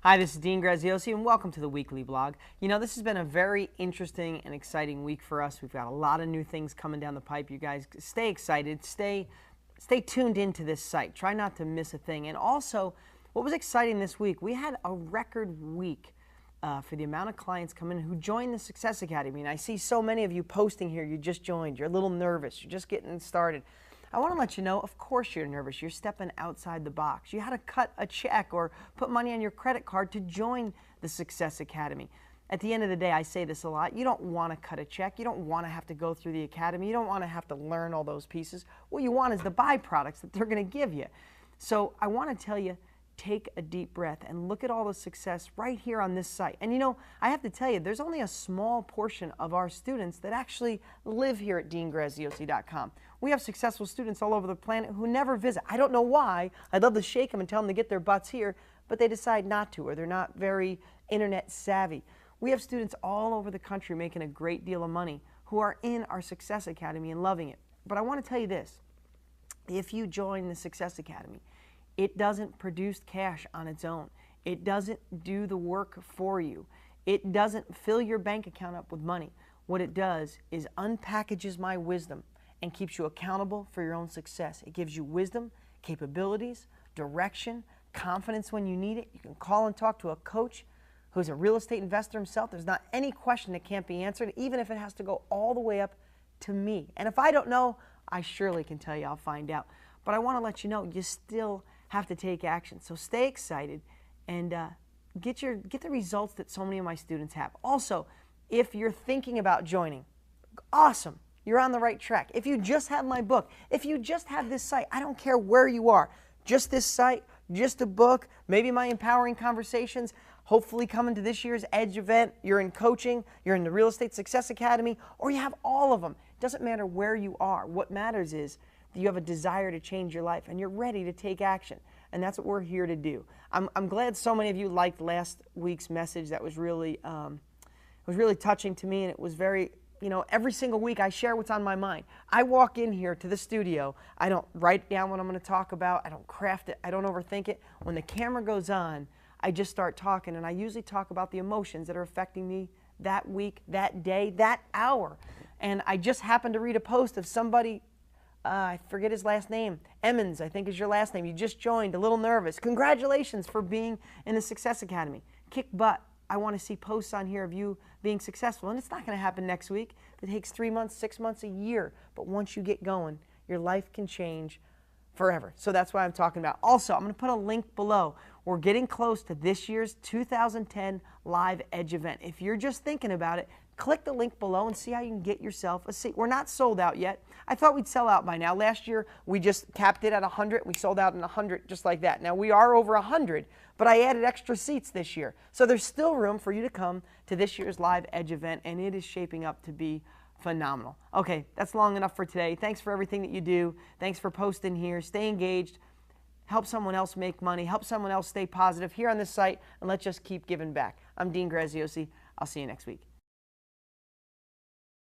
Hi, this is Dean Graziosi, and welcome to the weekly blog. You know, this has been a very interesting and exciting week for us. We've got a lot of new things coming down the pipe. You guys stay excited, stay tuned into this site. Try not to miss a thing. And also, what was exciting this week, we had a record week for the amount of clients coming in who joined the Success Academy. And I see so many of you posting here, you just joined, you're a little nervous, you're just getting started. I want to let you know, of course you're nervous. You're stepping outside the box. You had to cut a check or put money on your credit card to join the Success Academy. At the end of the day, I say this a lot, you don't want to cut a check. You don't want to have to go through the academy. You don't want to have to learn all those pieces. What you want is the byproducts that they're going to give you. So I want to tell you, take a deep breath and look at all the success right here on this site. And you know, I have to tell you, there's only a small portion of our students that actually live here at deangraziosi.com. We have successful students all over the planet who never visit. I don't know why. I'd love to shake them and tell them to get their butts here, but they decide not to, or they're not very internet savvy. We have students all over the country making a great deal of money who are in our Success Academy and loving it. But I want to tell you this, if you join the Success Academy, it doesn't produce cash on its own. It doesn't do the work for you. It doesn't fill your bank account up with money. What it does is unpackages my wisdom and keeps you accountable for your own success. It gives you wisdom, capabilities, direction, confidence when you need it. You can call and talk to a coach who's a real estate investor himself. There's not any question that can't be answered, even if it has to go all the way up to me. And if I don't know, I surely can tell you, I'll find out. But I want to let you know, you still have to take action. So stay excited and get the results that so many of my students have. Also, if you're thinking about joining, awesome, you're on the right track. If you just have my book, if you just have this site, I don't care where you are, just this site, just a book, maybe my empowering conversations, hopefully coming to this year's Edge event, you're in coaching, you're in the Real Estate Success Academy, or you have all of them. It doesn't matter where you are. What matters is that you have a desire to change your life and you're ready to take action. And that's what we're here to do. I'm glad so many of you liked last week's message. That was really, touching to me, and it was very, you know, every single week I share what's on my mind. I walk in here to the studio. I don't write down what I'm going to talk about. I don't craft it. I don't overthink it. When the camera goes on, I just start talking, and I usually talk about the emotions that are affecting me that week, that day, that hour. And I just happened to read a post of somebody, I forget his last name, Emmons, I think is your last name. You just joined, a little nervous. Congratulations for being in the Success Academy. Kick butt. I want to see posts on here of you being successful. And it's not going to happen next week. It takes 3 months, 6 months, a year. But once you get going, your life can change forever. So that's what I'm talking about. Also, I'm going to put a link below. We're getting close to this year's 2010 Live Edge event. If you're just thinking about it, click the link below and see how you can get yourself a seat. We're not sold out yet. I thought we'd sell out by now. Last year, we just capped it at 100. We sold out in 100 just like that. Now, we are over 100, but I added extra seats this year. So there's still room for you to come to this year's Live Edge event, and it is shaping up to be phenomenal. Okay, that's long enough for today. Thanks for everything that you do. Thanks for posting here. Stay engaged. Help someone else make money. Help someone else stay positive here on this site, and let's just keep giving back. I'm Dean Graziosi. I'll see you next week.